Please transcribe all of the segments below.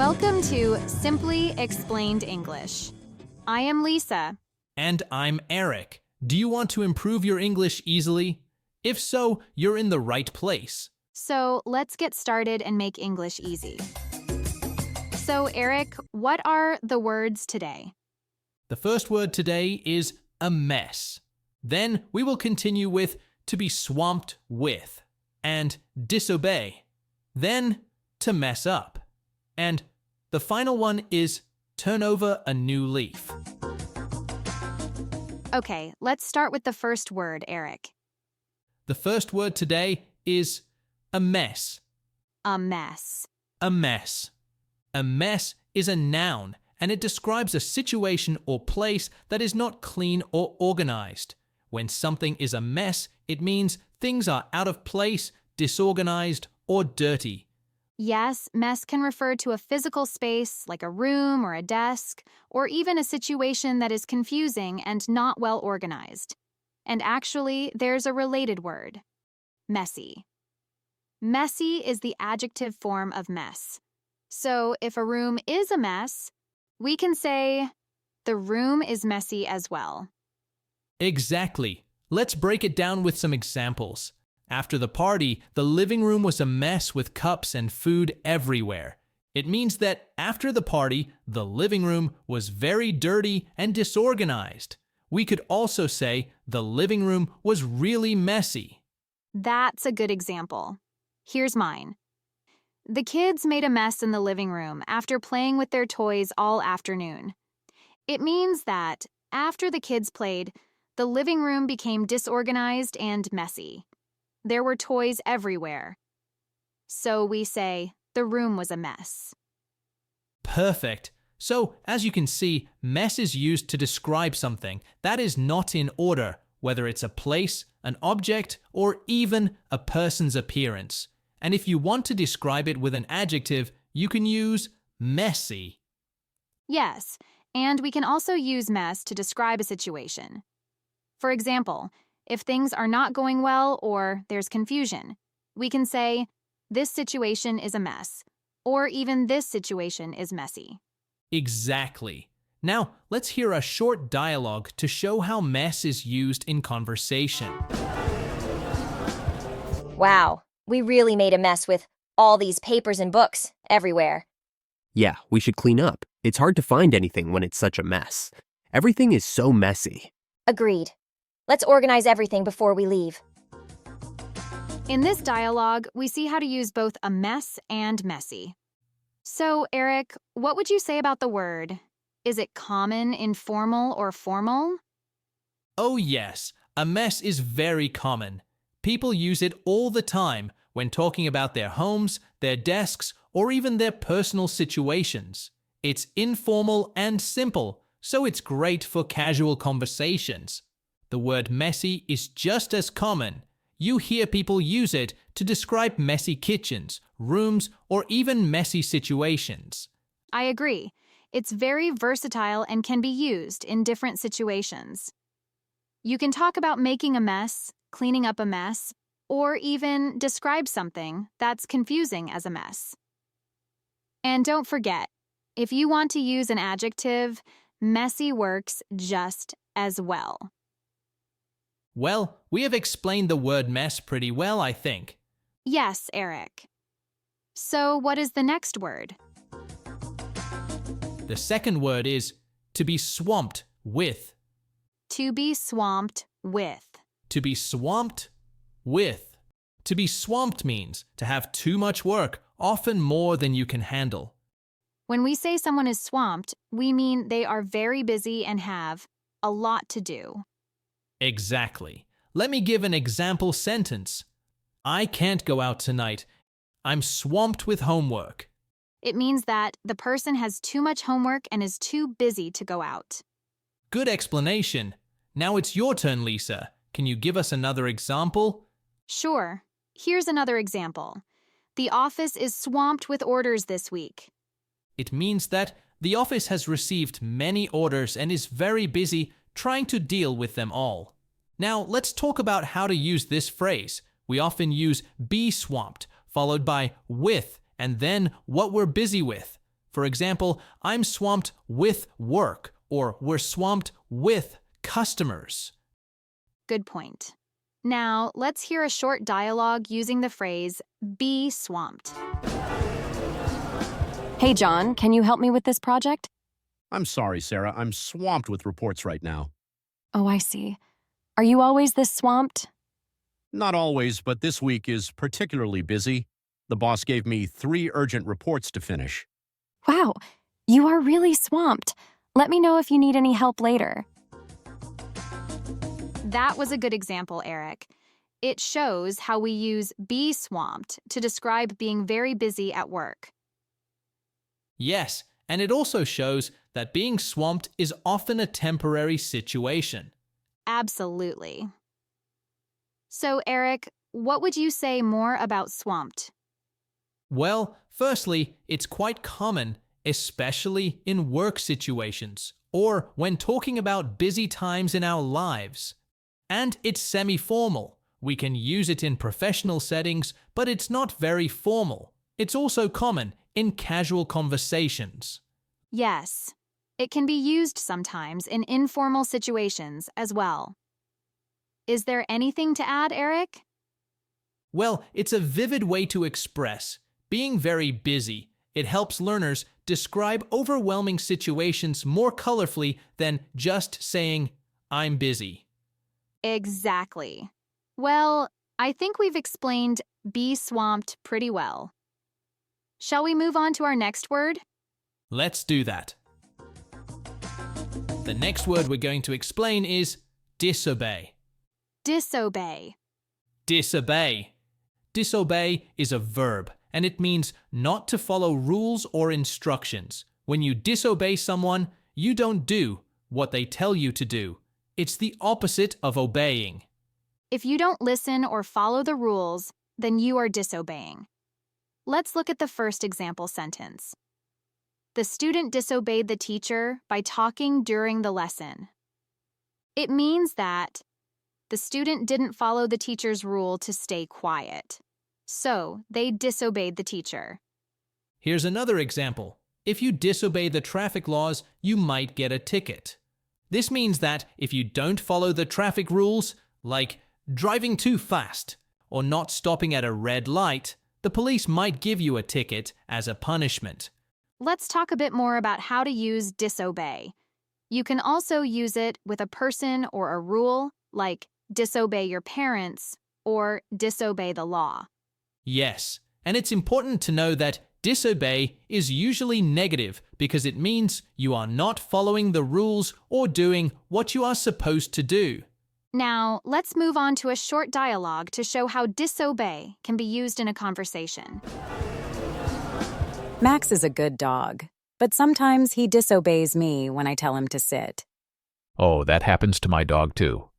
Welcome to Simply Explained English. I am Lisa. And I'm Eric. Do you want to improve your English easily? If so, you're in the right place. So let's get started and make English easy. So Eric, what are the words today? The first word today is a mess. Then we will continue with to be swamped with and disobey. Then to mess up. And the final one is turn over a new leaf. Okay, let's start with the first word, Eric. The first word today is a mess. A mess. A mess. A mess is a noun, and it describes a situation or place that is not clean or organized. When something is a mess, it means things are out of place, disorganized, or dirty. Yes, mess can refer to a physical space like a room or a desk, or even a situation that is confusing and not well organized. And actually, there's a related word, messy. Messy is the adjective form of mess. So if a room is a mess, we can say, the room is messy as well. Exactly. Let's break it down with some examples. After the party, the living room was a mess with cups and food everywhere. It means that after the party, the living room was very dirty and disorganized. We could also say the living room was really messy. That's a good example. Here's mine. The kids made a mess in the living room after playing with their toys all afternoon. It means that after the kids played, the living room became disorganized and messy. There were toys everywhere. So we say the room was a mess. Perfect. So, as you can see, mess is used to describe something that is not in order, whether it's a place, an object, or even a person's appearance. And if you want to describe it with an adjective, you can use messy. Yes, and we can also use mess to describe a situation. For example, if things are not going well or there's confusion, we can say, this situation is a mess, or even this situation is messy. Exactly. Now, let's hear a short dialogue to show how mess is used in conversation. Wow, we really made a mess with all these papers and books everywhere. Yeah, we should clean up. It's hard to find anything when it's such a mess. Everything is so messy. Agreed. Let's organize everything before we leave. In this dialogue, we see how to use both a mess and messy. So, Eric, what would you say about the word? Is it common, informal, or formal? Oh yes, a mess is very common. People use it all the time when talking about their homes, their desks, or even their personal situations. It's informal and simple, so it's great for casual conversations. The word messy is just as common. You hear people use it to describe messy kitchens, rooms, or even messy situations. I agree. It's very versatile and can be used in different situations. You can talk about making a mess, cleaning up a mess, or even describe something that's confusing as a mess. And don't forget, if you want to use an adjective, messy works just as well. Well, we have explained the word mess pretty well, I think. Yes, Eric. So what is the next word? The second word is to be swamped with. To be swamped with. To be swamped with. To be swamped means to have too much work, often more than you can handle. When we say someone is swamped, we mean they are very busy and have a lot to do. Exactly. Let me give an example sentence. I can't go out tonight. I'm swamped with homework. It means that the person has too much homework and is too busy to go out. Good explanation. Now it's your turn, Lisa. Can you give us another example? Sure. Here's another example. The office is swamped with orders this week. It means that the office has received many orders and is very busy trying to deal with them all. Now, let's talk about how to use this phrase. We often use be swamped, followed by with, and then what we're busy with. For example, I'm swamped with work, or we're swamped with customers. Good point. Now, let's hear a short dialogue using the phrase, be swamped. Hey, John, can you help me with this project? I'm sorry, Sarah. I'm swamped with reports right now. Oh, I see. Are you always this swamped? Not always, but this week is particularly busy. The boss gave me 3 urgent reports to finish. Wow, you are really swamped. Let me know if you need any help later. That was a good example, Eric. It shows how we use be swamped to describe being very busy at work. Yes, and it also shows that being swamped is often a temporary situation. Absolutely. So, Eric, what would you say more about swamped? Well, firstly, it's quite common, especially in work situations, or when talking about busy times in our lives. And it's semi-formal. We can use it in professional settings, but it's not very formal. It's also common in casual conversations. Yes, it can be used sometimes in informal situations as well. Is there anything to add, Eric? Well, it's a vivid way to express being very busy. It helps learners describe overwhelming situations more colorfully than just saying, I'm busy. Exactly. Well, I think we've explained be swamped pretty well. Shall we move on to our next word? Let's do that. The next word we're going to explain is disobey. Disobey. Disobey. Disobey is a verb, and it means not to follow rules or instructions. When you disobey someone, you don't do what they tell you to do. It's the opposite of obeying. If you don't listen or follow the rules, then you are disobeying. Let's look at the first example sentence. The student disobeyed the teacher by talking during the lesson. It means that the student didn't follow the teacher's rule to stay quiet. So, they disobeyed the teacher. Here's another example. If you disobey the traffic laws, you might get a ticket. This means that if you don't follow the traffic rules, like driving too fast or not stopping at a red light, the police might give you a ticket as a punishment. Let's talk a bit more about how to use disobey. You can also use it with a person or a rule, like disobey your parents or disobey the law. Yes, and it's important to know that disobey is usually negative because it means you are not following the rules or doing what you are supposed to do. Now, let's move on to a short dialogue to show how disobey can be used in a conversation. Max is a good dog, but sometimes he disobeys me when I tell him to sit. Oh, that happens to my dog too.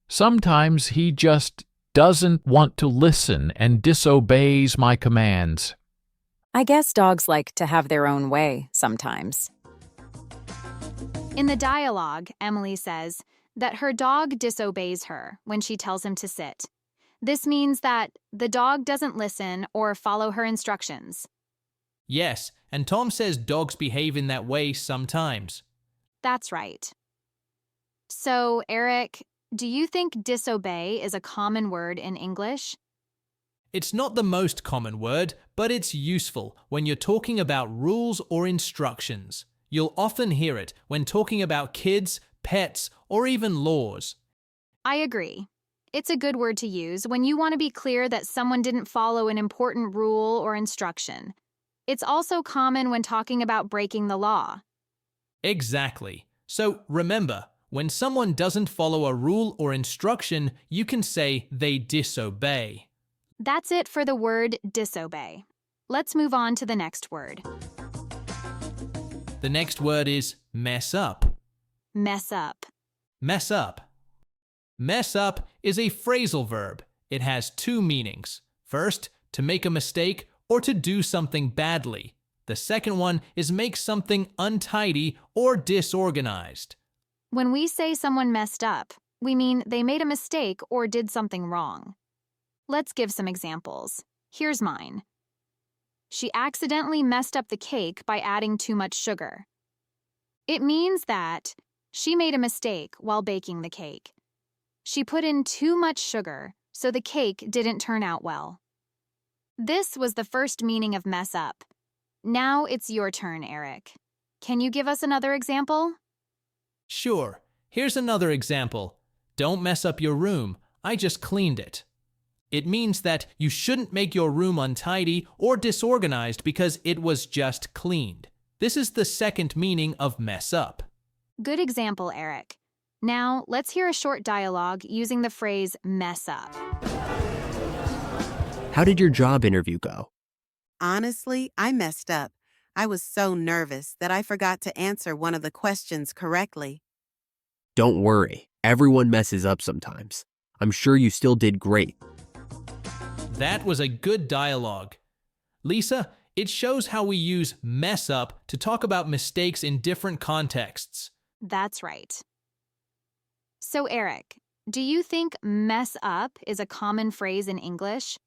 Sometimes he just doesn't want to listen and disobeys my commands. I guess dogs like to have their own way sometimes. In the dialogue, Emily says that her dog disobeys her when she tells him to sit. This means that the dog doesn't listen or follow her instructions. Yes, and Tom says dogs behave in that way sometimes. That's right. So, Eric, do you think disobey is a common word in English? It's not the most common word, but it's useful when you're talking about rules or instructions. You'll often hear it when talking about kids, pets, or even laws. I agree. It's a good word to use when you want to be clear that someone didn't follow an important rule or instruction. It's also common when talking about breaking the law. Exactly. So remember, when someone doesn't follow a rule or instruction, you can say they disobey. That's it for the word disobey. Let's move on to the next word. The next word is mess up. Mess up. Mess up. Mess up is a phrasal verb. It has 2 meanings. First, to make a mistake or to do something badly. The second one is make something untidy or disorganized. When we say someone messed up, we mean they made a mistake or did something wrong. Let's give some examples. Here's mine. She accidentally messed up the cake by adding too much sugar. It means that she made a mistake while baking the cake. She put in too much sugar, so the cake didn't turn out well. This was the first meaning of mess up. Now it's your turn, Eric. Can you give us another example? Sure. Here's another example. Don't mess up your room. I just cleaned it. It means that you shouldn't make your room untidy or disorganized because it was just cleaned. This is the second meaning of mess up. Good example, Eric. Now, let's hear a short dialogue using the phrase mess up. How did your job interview go? Honestly, I messed up. I was so nervous that I forgot to answer one of the questions correctly. Don't worry. Everyone messes up sometimes. I'm sure you still did great. That was a good dialogue. Lisa, it shows how we use mess up to talk about mistakes in different contexts. That's right. So, Eric, do you think mess up is a common phrase in English?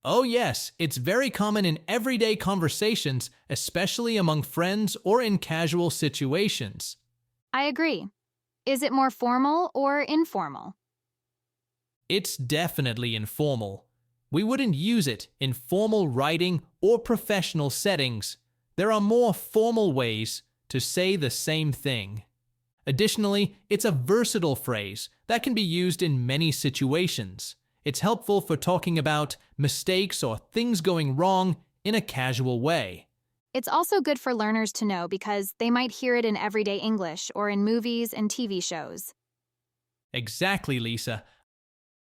Oh yes, it's very common in everyday conversations, especially among friends or in casual situations. I agree. Is it more formal or informal? It's definitely informal. We wouldn't use it in formal writing or professional settings. There are more formal ways to say the same thing. Additionally, it's a versatile phrase that can be used in many situations. It's helpful for talking about mistakes or things going wrong in a casual way. It's also good for learners to know because they might hear it in everyday English or in movies and TV shows. Exactly, Lisa.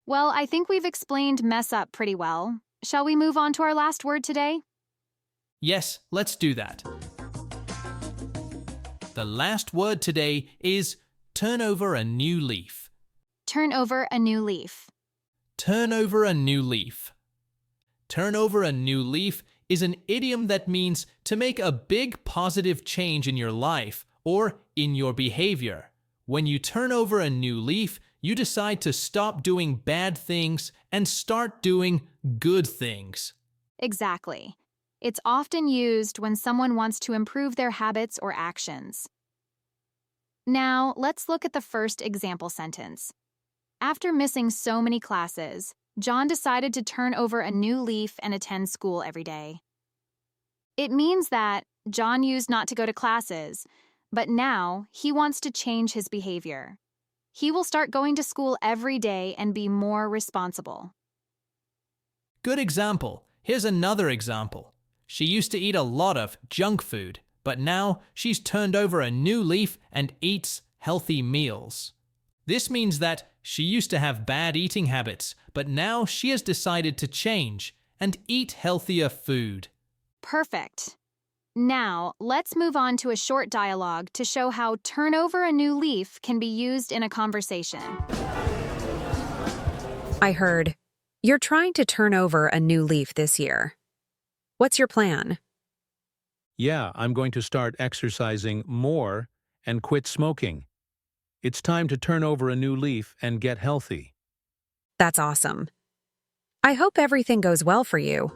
Well, I think we've explained mess up pretty well. Shall we move on to our last word today? Yes, let's do that. The last word today is turn over a new leaf. Turn over a new leaf. Turn over a new leaf. Turn over a new leaf is an idiom that means to make a big positive change in your life or in your behavior. When you turn over a new leaf, you decide to stop doing bad things and start doing good things. Exactly. It's often used when someone wants to improve their habits or actions. Now, let's look at the first example sentence. After missing so many classes, John decided to turn over a new leaf and attend school every day. It means that John used not to go to classes, but now he wants to change his behavior. He will start going to school every day and be more responsible. Good example. Here's another example. She used to eat a lot of junk food, but now she's turned over a new leaf and eats healthy meals. This means that she used to have bad eating habits, but now she has decided to change and eat healthier food. Perfect. Now, let's move on to a short dialogue to show how turn over a new leaf can be used in a conversation. I heard, you're trying to turn over a new leaf this year. What's your plan? Yeah, I'm going to start exercising more and quit smoking. It's time to turn over a new leaf and get healthy. That's awesome. I hope everything goes well for you.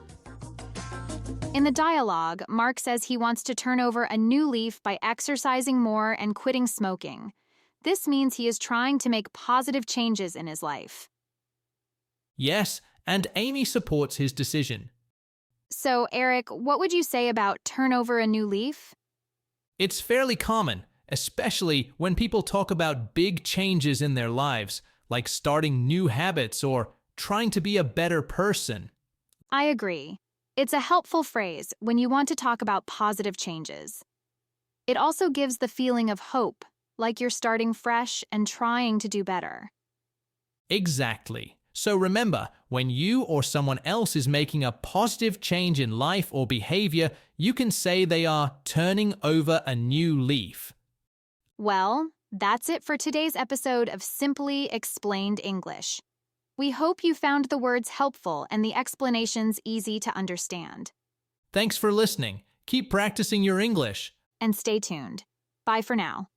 In the dialogue, Mark says he wants to turn over a new leaf by exercising more and quitting smoking. This means he is trying to make positive changes in his life. Yes, and Amy supports his decision. So, Eric, what would you say about turn over a new leaf? It's fairly common, especially when people talk about big changes in their lives, like starting new habits or trying to be a better person. I agree. It's a helpful phrase when you want to talk about positive changes. It also gives the feeling of hope, like you're starting fresh and trying to do better. Exactly. So remember, when you or someone else is making a positive change in life or behavior, you can say they are turning over a new leaf. Well, that's it for today's episode of Simply Explained English. We hope you found the words helpful and the explanations easy to understand. Thanks for listening. Keep practicing your English. And stay tuned. Bye for now.